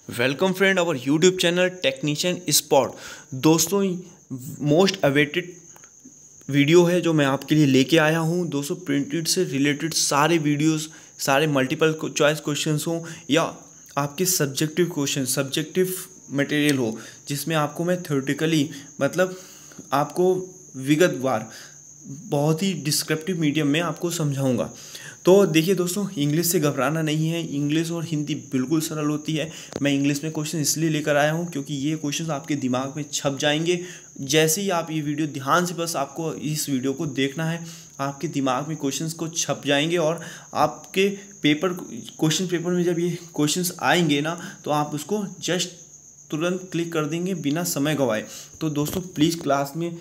Welcome friend our YouTube channel technician spot. दोस्तों, most awaited video है जो मैं आपके लिए लेके आया हूँ। दोस्तों, प्रिंटेड से रिलेटेड सारे वीडियोस, सारे मल्टीपल चॉइस क्वेश्चंस हो या आपके सब्जेक्टिव क्वेश्चन, सब्जेक्टिव मटेरियल हो, जिसमें आपको मैं थ्योरेटिकली मतलब आपको विगतवार बहुत ही डिस्क्रिप्टिव मीडियम में आपको समझाऊंगा। तो देखिए दोस्तों, इंग्लिश से घबराना नहीं है। इंग्लिश और हिंदी बिल्कुल सरल होती है। मैं इंग्लिश में क्वेश्चन इसलिए लेकर आया हूँ क्योंकि ये क्वेश्चन आपके दिमाग में छप जाएंगे। जैसे ही आप ये वीडियो ध्यान से, बस आपको इस वीडियो को देखना है, आपके दिमाग में क्वेश्चंस को छप जाएंगे और आपके क्वेश्चन पेपर में जब ये क्वेश्चंस आएंगे ना, तो आप उसको जस्ट तुरंत क्लिक कर देंगे बिना समय गंवाए। तो दोस्तों, प्लीज़ क्लास में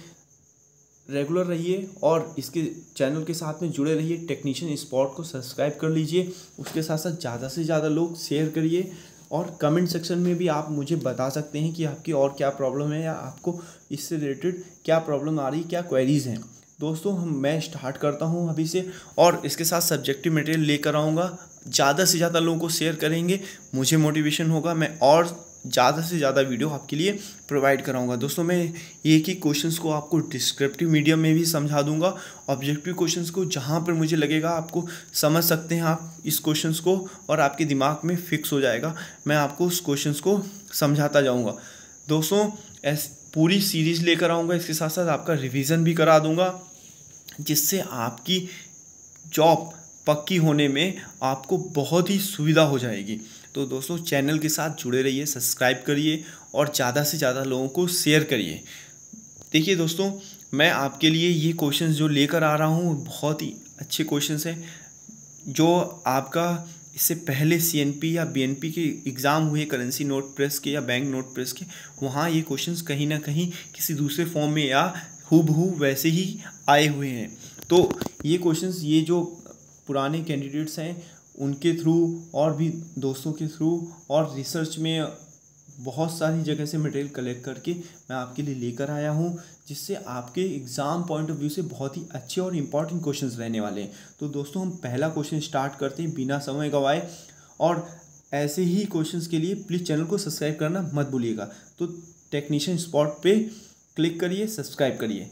रेगुलर रहिए और इसके चैनल के साथ में जुड़े रहिए। टेक्नीशियन स्पॉट को सब्सक्राइब कर लीजिए। उसके साथ साथ ज़्यादा से ज़्यादा लोग शेयर करिए और कमेंट सेक्शन में भी आप मुझे बता सकते हैं कि आपकी और क्या प्रॉब्लम है या आपको इससे रिलेटेड क्या प्रॉब्लम आ रही, क्या क्वेरीज़ हैं। दोस्तों, मैं स्टार्ट करता हूं अभी से और इसके साथ सब्जेक्टिव मटेरियल लेकर आऊँगा। ज़्यादा से ज़्यादा लोगों को शेयर करेंगे, मुझे मोटिवेशन होगा, मैं और ज़्यादा से ज़्यादा वीडियो आपके लिए प्रोवाइड कराऊंगा। दोस्तों, मैं एक ही क्वेश्चंस को आपको डिस्क्रिप्टिव मीडियम में भी समझा दूंगा। ऑब्जेक्टिव क्वेश्चंस को जहां पर मुझे लगेगा आपको समझ सकते हैं आप इस क्वेश्चंस को और आपके दिमाग में फिक्स हो जाएगा, मैं आपको उस क्वेश्चंस को समझाता जाऊँगा। दोस्तों, पूरी सीरीज़ लेकर आऊँगा, इसके साथ साथ आपका रिविज़न भी करा दूँगा, जिससे आपकी जॉब पक्की होने में आपको बहुत ही सुविधा हो जाएगी। तो दोस्तों, चैनल के साथ जुड़े रहिए, सब्सक्राइब करिए और ज़्यादा से ज़्यादा लोगों को शेयर करिए। देखिए दोस्तों, मैं आपके लिए ये क्वेश्चंस जो लेकर आ रहा हूँ बहुत ही अच्छे क्वेश्चंस हैं, जो आपका इससे पहले सीएनपी या बीएनपी के एग्ज़ाम हुए, करेंसी नोट प्रेस के या बैंक नोट प्रेस के, वहाँ ये क्वेश्चंस कहीं ना कहीं किसी दूसरे फॉर्म में या हूबहू वैसे ही आए हुए हैं। तो ये क्वेश्चंस, ये जो पुराने कैंडिडेट्स हैं उनके थ्रू और भी दोस्तों के थ्रू और रिसर्च में बहुत सारी जगह से मटेरियल कलेक्ट करके मैं आपके लिए लेकर आया हूँ, जिससे आपके एग्ज़ाम पॉइंट ऑफ व्यू से बहुत ही अच्छे और इम्पॉर्टेंट क्वेश्चंस रहने वाले हैं। तो दोस्तों, हम पहला क्वेश्चन स्टार्ट करते हैं बिना समय गंवाए। और ऐसे ही क्वेश्चंस के लिए प्लीज़ चैनल को सब्सक्राइब करना मत भूलिएगा। तो टेक्नीशियन स्पॉट पे क्लिक करिए, सब्सक्राइब करिए।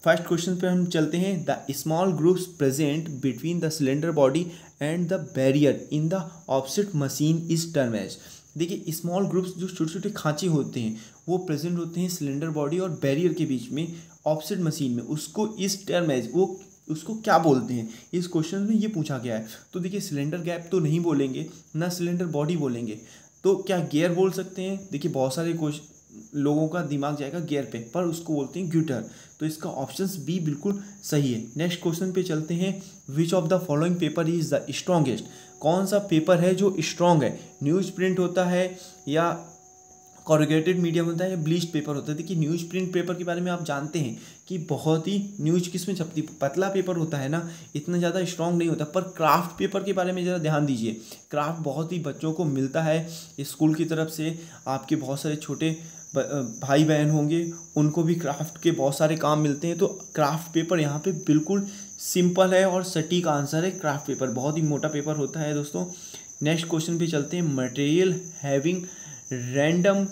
फर्स्ट क्वेश्चन पे हम चलते हैं। The small groups present between the cylinder body and the barrier in the offset machine is term as. देखिए, स्मॉल ग्रुप्स जो छोटे छोटे खांचे होते हैं वो प्रेजेंट होते हैं सिलेंडर बॉडी और बैरियर के बीच में ऑफसेट मशीन में, उसको इस टर्म एज, वो उसको क्या बोलते हैं, इस क्वेश्चन में ये पूछा गया है। तो देखिए, सिलेंडर गैप तो नहीं बोलेंगे, ना सिलेंडर बॉडी बोलेंगे, तो क्या गियर बोल सकते हैं। देखिए, बहुत सारे लोगों का दिमाग जाएगा गियर पे, पर उसको बोलते हैं ग्यूटर। तो इसका ऑप्शन बी बिल्कुल सही है। नेक्स्ट क्वेश्चन पे चलते हैं। Which of the following paper is the strongest. कौन सा पेपर है जो स्ट्रॉन्ग है। न्यूज प्रिंट होता है या कॉरुगेटेड मीडियम होता है या ब्लीच्ड पेपर होता है। देखिए, न्यूज प्रिंट पेपर के बारे में आप जानते हैं कि बहुत ही न्यूज किस में छपती, पतला पेपर होता है ना, इतना ज़्यादा स्ट्रॉन्ग नहीं होता। पर क्राफ्ट पेपर के बारे में ज़रा ध्यान दीजिए। क्राफ्ट बहुत ही बच्चों को मिलता है स्कूल की तरफ से। आपके बहुत सारे छोटे भाई बहन होंगे, उनको भी क्राफ्ट के बहुत सारे काम मिलते हैं। तो क्राफ्ट पेपर यहाँ पे बिल्कुल सिंपल है और सटीक आंसर है। क्राफ्ट पेपर बहुत ही मोटा पेपर होता है। दोस्तों, नेक्स्ट क्वेश्चन पे चलते हैं। Material having random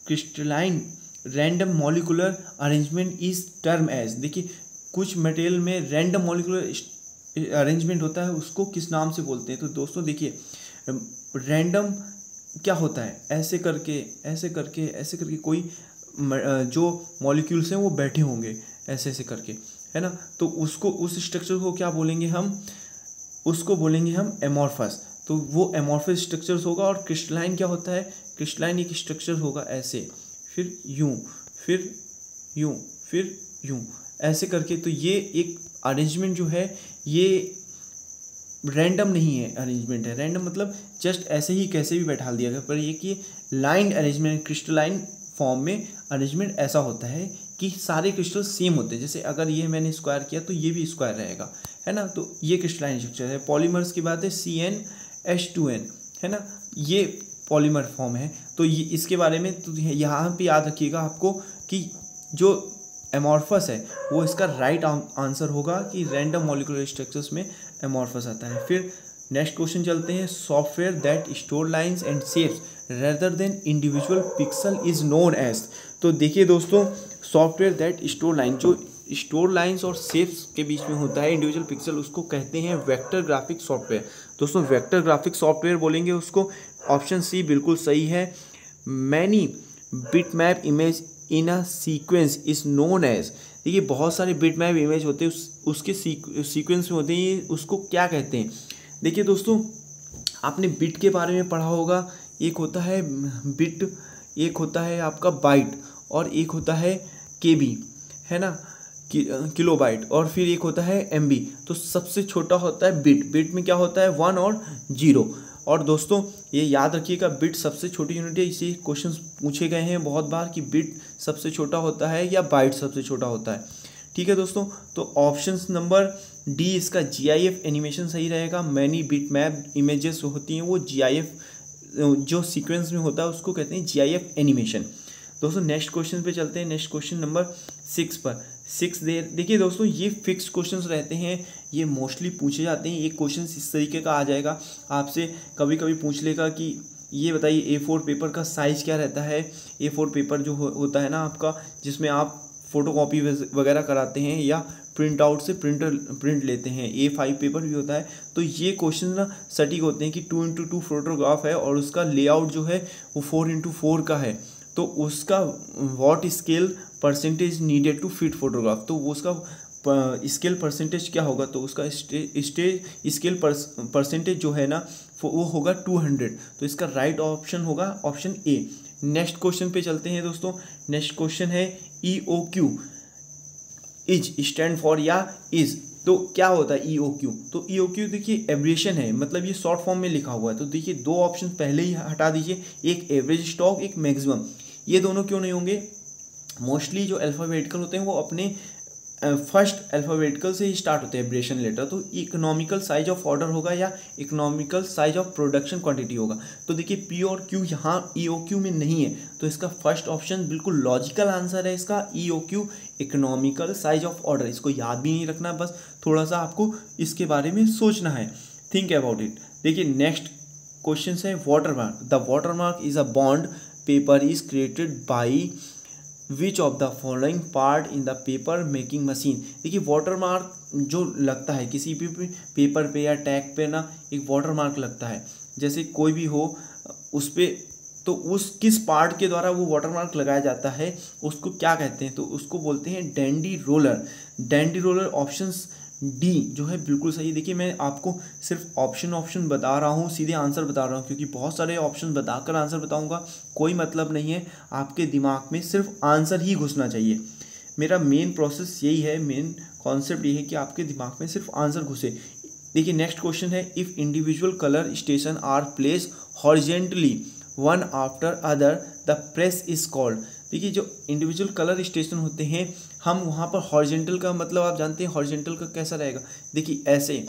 crystalline random molecular arrangement is term as. देखिए, कुछ मटेरियल में रैंडम मॉलिकुलर अरेंजमेंट होता है, उसको किस नाम से बोलते हैं। तो दोस्तों देखिए, रैंडम क्या होता है, ऐसे करके ऐसे करके ऐसे करके कोई जो मॉलिक्यूल्स हैं वो बैठे होंगे ऐसे ऐसे करके, है ना। तो उसको, उस स्ट्रक्चर को क्या बोलेंगे हम, उसको बोलेंगे हम एमॉर्फस। तो वो एमॉर्फस स्ट्रक्चर्स होगा। और क्रिस्टलाइन क्या होता है, क्रिस्टलाइन एक स्ट्रक्चर होगा ऐसे, फिर यूं, फिर यूं, फिर यूं, ऐसे करके। तो ये एक अरेंजमेंट जो है ये रैंडम नहीं है, अरेंजमेंट है। रैंडम मतलब जस्ट ऐसे ही कैसे भी बैठा दिया गया, पर ये कि लाइन अरेंजमेंट, क्रिस्टलाइन फॉर्म में अरेंजमेंट ऐसा होता है कि सारे क्रिस्टल सेम होते हैं। जैसे अगर ये मैंने स्क्वायर किया तो ये भी स्क्वायर रहेगा, है ना। तो ये क्रिस्टलाइन स्ट्रक्चर है। पॉलीमर्स की बात है, CnH2n, है ना, ये पॉलीमर फॉर्म है। तो ये इसके बारे में तो यहाँ पे याद रखिएगा आपको कि जो एमॉर्फस है वो इसका राइट आंसर होगा कि रैंडम मॉलिकुलर स्ट्रक्चर्स में एमॉर्फस आता है। फिर नेक्स्ट क्वेश्चन चलते हैं। Software that store lines and shapes rather than individual pixel is known as. तो देखिए दोस्तों, सॉफ्टवेयर दैट स्टोर लाइन, जो स्टोर लाइन्स और शेप्स के बीच में होता है इंडिविजुअल पिक्सल, उसको कहते हैं वेक्टर ग्राफिक सॉफ्टवेयर। दोस्तों वेक्टर ग्राफिक सॉफ्टवेयर बोलेंगे उसको। ऑप्शन सी बिल्कुल सही है। Many bitmap image in a sequence is known as. देखिए बहुत सारे बिटमैप इमेज होते हैं, उसके सीक्वेंस में होते हैं, ये उसको क्या कहते हैं। देखिए दोस्तों, आपने बिट के बारे में पढ़ा होगा। एक होता है बिट, एक होता है आपका बाइट, और एक होता है केबी, है ना, किलोबाइट, और फिर एक होता है एमबी। तो सबसे छोटा होता है बिट। बिट में क्या होता है 1 और 0। और दोस्तों ये याद रखिएगा, बिट सबसे छोटी यूनिट है। इसे क्वेश्चन पूछे गए हैं बहुत बार कि बिट सबसे छोटा होता है या बाइट सबसे छोटा होता है। ठीक है दोस्तों, तो ऑप्शन नंबर डी इसका GIF एनिमेशन सही रहेगा। मैनी बिट मैप इमेजेस होती हैं वो GIF, जो सीक्वेंस में होता है उसको कहते हैं GIF एनिमेशन। दोस्तों नेक्स्ट क्वेश्चन पे चलते हैं। नेक्स्ट क्वेश्चन नंबर 6 पर। देखिए दोस्तों, ये फिक्स्ड क्वेश्चंस रहते हैं, ये मोस्टली पूछे जाते हैं। एक क्वेश्चन इस तरीके का आ जाएगा आपसे, कभी कभी पूछ लेगा कि ये बताइए A4 पेपर का साइज़ क्या रहता है। A4 पेपर जो होता है ना आपका, जिसमें आप फोटोकॉपी वगैरह कराते हैं या प्रिंट आउट से प्रिंट लेते हैं, A5 पेपर भी होता है। तो ये क्वेश्चन ना सटीक होते हैं कि 2x2 फोटोग्राफ है और उसका लेआउट जो है वो 4x4 का है, तो उसका what scale percentage needed to fit photograph, तो वो उसका स्केल परसेंटेज क्या होगा, तो उसका स्केल परसेंटेज जो है ना वो होगा 200। तो इसका राइट ऑप्शन होगा ऑप्शन ए। नेक्स्ट क्वेश्चन पे चलते हैं दोस्तों। नेक्स्ट क्वेश्चन है EOQ, इज स्टैंड फॉर या इज। तो क्या होता है EOQ? तो EOQ देखिए एब्रिएशन है, मतलब ये शॉर्ट फॉर्म में लिखा हुआ है। तो देखिए दो ऑप्शन पहले ही हटा दीजिए, एक एवरेज स्टॉक, एक मैक्सिमम। ये दोनों क्यों नहीं होंगे? मोस्टली जो अल्फ़ाबेटिकल होते हैं वो अपने फर्स्ट अल्फ़ाबेटिकल से ही स्टार्ट होते हैं एब्रिएशन लेटर। तो इकोनॉमिकल साइज ऑफ ऑर्डर होगा या economical size of production quantity होगा। तो देखिए P और Q यहाँ EOQ में नहीं है, तो इसका फर्स्ट ऑप्शन बिल्कुल लॉजिकल आंसर है इसका EOQ, economical size of order. इसको याद भी नहीं रखना, बस थोड़ा सा आपको इसके बारे में सोचना है, थिंक अबाउट इट। देखिए नेक्स्ट क्वेश्चन है watermark. The watermark is a bond paper is created by which of the following part in the paper making machine. देखिए वाटरमार्क जो लगता है किसी भी पेपर पे या टैग पे ना, एक वाटरमार्क लगता है, जैसे कोई भी हो उस पर, तो उस किस पार्ट के द्वारा वो वाटरमार्क लगाया जाता है उसको क्या कहते हैं? तो उसको बोलते हैं dandy roller. Dandy roller option D जो है बिल्कुल सही। देखिए मैं आपको सिर्फ ऑप्शन बता रहा हूँ, सीधे आंसर बता रहा हूँ, क्योंकि बहुत सारे ऑप्शन बताकर आंसर बताऊँगा कोई मतलब नहीं है। आपके दिमाग में सिर्फ आंसर ही घुसना चाहिए। मेरा मेन प्रोसेस यही है, मेन कॉन्सेप्ट ये है कि आपके दिमाग में सिर्फ आंसर घुसे। देखिए नेक्स्ट क्वेश्चन है if individual colour station are place horizontally one after other the press is called. देखिए जो इंडिविजुअल कलर स्टेशन होते हैं, हम वहाँ पर हॉरिजेंटल का मतलब आप जानते हैं हॉरिजेंटल का कैसा रहेगा। देखिए ऐसे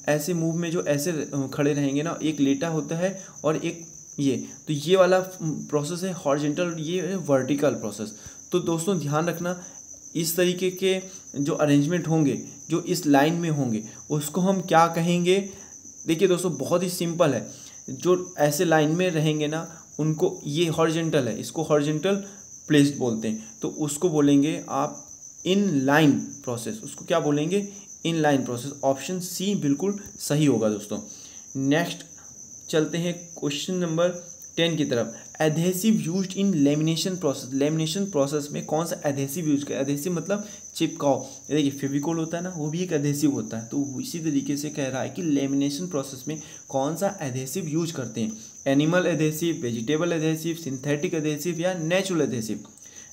ऐसे मूव में जो ऐसे खड़े रहेंगे ना, एक लेटा होता है और एक ये, तो ये वाला प्रोसेस है हॉरिजेंटल, ये है वर्टिकल प्रोसेस। तो दोस्तों ध्यान रखना, इस तरीके के जो अरेंजमेंट होंगे जो इस लाइन में होंगे उसको हम क्या कहेंगे? देखिए दोस्तों बहुत ही सिंपल है, जो ऐसे लाइन में रहेंगे ना उनको, ये हॉरिजेंटल है, इसको हॉरिजेंटल प्लेस्ड बोलते हैं, तो उसको बोलेंगे आप इन लाइन प्रोसेस। उसको क्या बोलेंगे? In line process. ऑप्शन सी बिल्कुल सही होगा दोस्तों। नेक्स्ट चलते हैं क्वेश्चन नंबर 10 की तरफ। Adhesive used in lamination process. Lamination process में कौन सा एडहेसिव यूज किया? एडहेसिव मतलब चिपकाओ। देखिए फेविकोल होता है ना, वो भी एक एडहेसिव होता है। तो इसी तरीके से कह रहा है कि लेमिनेशन प्रोसेस में कौन सा एडहेसिव यूज करते हैं? Animal adhesive, vegetable adhesive, synthetic adhesive या नेचुरल एडहेसिव।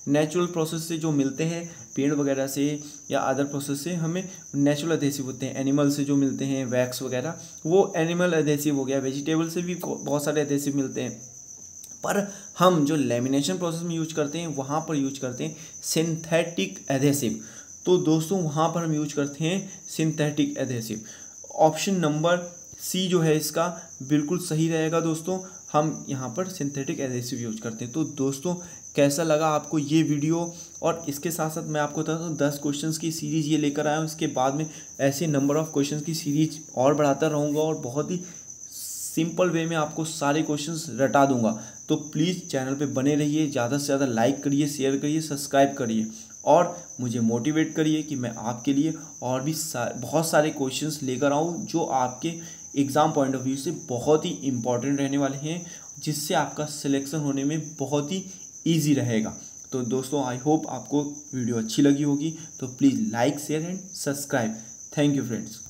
नेचुरल प्रोसेस से जो मिलते हैं पेड़ वगैरह से या अदर प्रोसेस से, हमें नेचुरल एडहेसिव होते हैं। एनिमल से जो मिलते हैं वैक्स वगैरह, वो एनिमल एडहेसिव हो गया। वेजिटेबल से भी बहुत सारे एडहेसिव मिलते हैं, पर हम जो लेमिनेशन प्रोसेस में यूज करते हैं वहाँ पर यूज करते हैं सिंथेटिक एडहेसिव। तो दोस्तों वहाँ पर हम यूज करते हैं synthetic adhesive. Option number C जो है इसका बिल्कुल सही रहेगा दोस्तों, हम यहाँ पर सिंथेटिक एडहेसिव यूज करते हैं। तो दोस्तों कैसा लगा आपको ये वीडियो? और इसके साथ साथ मैं आपको बताता हूँ 10 क्वेश्चंस की सीरीज़ ये लेकर आया हूँ। इसके बाद में ऐसे नंबर ऑफ़ क्वेश्चंस की सीरीज और बढ़ाता रहूँगा और बहुत ही सिंपल वे में आपको सारे क्वेश्चंस रटा दूंगा, तो प्लीज़ चैनल पे बने रहिए, ज़्यादा से ज़्यादा लाइक करिए, शेयर करिए, सब्सक्राइब करिए और मुझे मोटिवेट करिए कि मैं आपके लिए और भी बहुत सारे क्वेश्चंस लेकर आऊँ जो आपके एग्ज़ाम पॉइंट ऑफ व्यू से बहुत ही इंपॉर्टेंट रहने वाले हैं, जिससे आपका सिलेक्शन होने में बहुत ही ईजी रहेगा। तो दोस्तों आई होप आपको वीडियो अच्छी लगी होगी, तो please like share and subscribe. Thank you friends.